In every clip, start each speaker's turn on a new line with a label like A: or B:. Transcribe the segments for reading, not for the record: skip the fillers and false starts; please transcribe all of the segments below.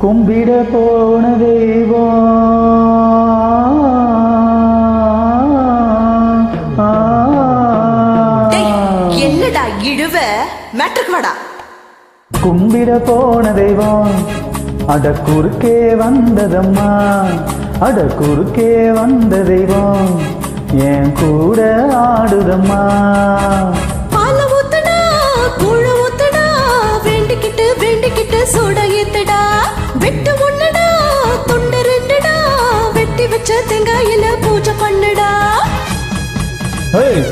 A: கும்பிட போன தெய்வம்
B: என்னடா இழுவ மேட்ருக்கு வாடா.
A: கும்பிட போன தெய்வம் அட குறுக்கே வந்ததம்மா, அட குறுக்கே வந்த தெய்வம் என் கூட ஆடுதம்மா.
B: பால ஊத்துடா கூழ ஊத்துடா, வேண்டிக்கிட்டு வேண்டிக்கிட்டு சூட ஏத்துடா, வெட்டு ஒண்ணுடா துண்டு ரெண்டுடா, வெட்டி வச்ச தேங்காயில பூஜை பண்ணுடா.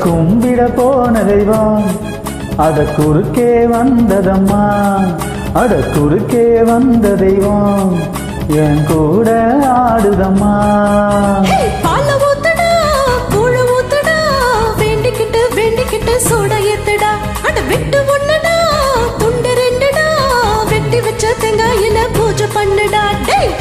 A: கும்பிட போன தெய்வம் அட குறுக்கே வந்ததம்மா, அட குறுக்கே வந்த தெய்வம் என் கூட ஆடுதம்மா.
B: பால ஊத்துடா கூழ ஊத்துடா, வேண்டிக்கிட்டு வேண்டிக்கிட்டு சூட ஏத்துடா, அட வெட்டு ஒண்ணுடா துண்டு ரெண்டுடா, வெட்டி வச்ச தேங்காயில பூஜை பண்ணுடா. டேய்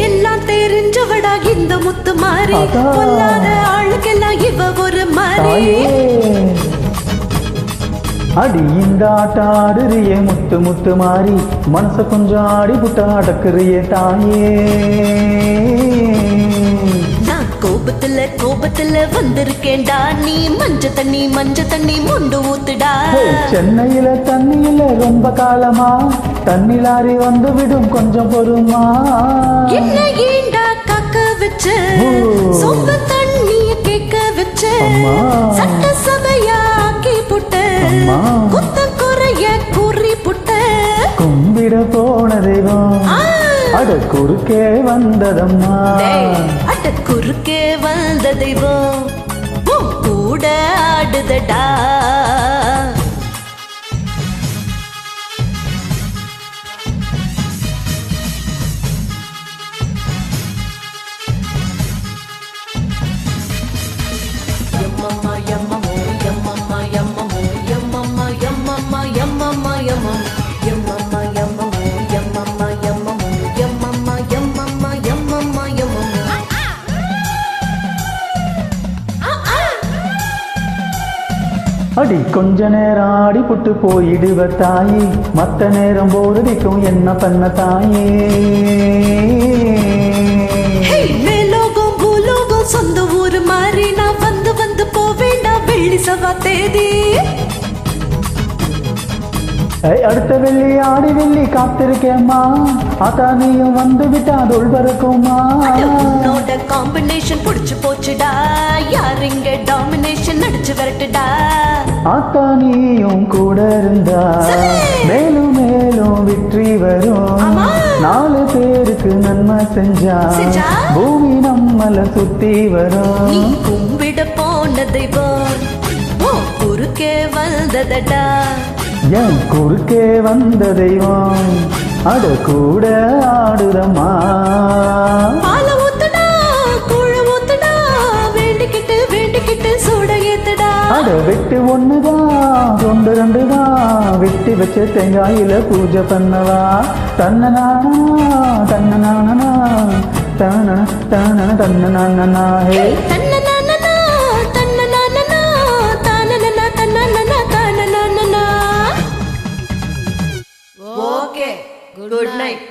B: எல்லாம் தெரிஞ்சவடா இந்த முத்து மாறி, பொல்லாத ஆளுக்கெல்லாம் இவ ஒரு மாறி.
A: அடி இந்த ஆட்ட ஆடுறியே முத்து முத்து மாறி, மனச கொஞ்சம் ஆடி புட்ட அடக்குறியே தாயே.
B: நான் கோபத்துல கோபத்துல வந்திருக்கேன்டா, நீ மஞ்ச தண்ணி மொண்டு ஊத்துடா.
A: சென்னையில தண்ணியில ரொம்ப காலமா தண்ணி லாரி வந்து விடும் கொஞ்சம் பொறுமா.
B: என்ன ஏண்டா காக்க வச்ச சொந்த தண்ணிய கேட்க வச்ச, சட்ட சபையாக்கி புட்ட குத்த குறைய குறி புட்ட.
A: கும்பிட போன தெய்வம் அட குறுக்கே வந்ததம்மா,
B: அட குறுக்கே வந்த தெய்வம் கூட ஆடுதடா.
A: அடி கொஞ்ச நேரம் ஆடி புட்டு போயிடுவ தாயே, மத்த நேரம் போரடிக்கும் என்ன பண்ண தாயே.
B: மேலோகம் பூலோகம் சொந்த ஊரு மாறி, நான் வந்து வந்து போவேண்டா வெள்ளி சவா தேதி.
A: அடுத்த வெள்ளி ஆடி வெள்ளி காத்திருக்கேம்மா, ஆத்தா நீயும் வந்து விட்டா தோல் பறக்குமா.
B: உன்னோட காம்பினேஷன் புடிச்சு போச்சுடா, யார் இங்க டாமினேஷன் அடிச்சு வரட்டுடா.
A: ஆத்தா நீயும் கூட இருந்தா மேலும் மேலும் வெற்றி வரும், 4 பேருக்கு நன்மை செஞ்சா பூமி நம்மள சுத்தி வரும்.
B: நீ கும்பிட போன தெய்வம் குறுக்கே வந்ததடா,
A: என் குறுக்கே வந்த தெய்வம் அட கூட ஆடுதம்மா.
B: பால ஊத்துடா கூழ ஊத்துடா, வேண்டிக்கிட்டு வேண்டிக்கிட்டு சூட ஏத்துடா,
A: அட வெட்டு ஒண்ணுதான் ரெண்டு ரெண்டுதான், வெட்டி வச்ச தேங்காயில பூஜை பண்ணவா. தன்னனா தன்னனா தன தன தன்னனா ஹே
B: good night.